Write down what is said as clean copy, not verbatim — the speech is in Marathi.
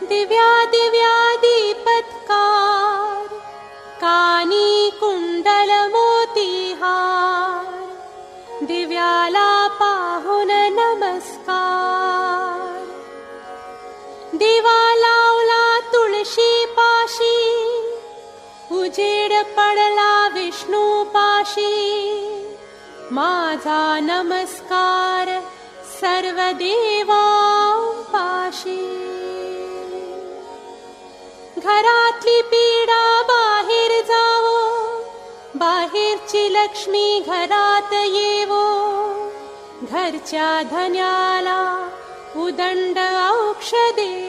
दिव्या दिव्या दीपत्कार, कानी कुंडल मोतीहार, दिव्याला पाहून नमस्कार. दिवा लावला तुळशी पाशी, उजेड पडला विष्णू पाशी. माझा नमस्कार सर्व देवांपाशी. घरातली पीडा बाहेर जावो, बाहेरची लक्ष्मी घरात येवो. घरच्या धन्याला उदंड औषधे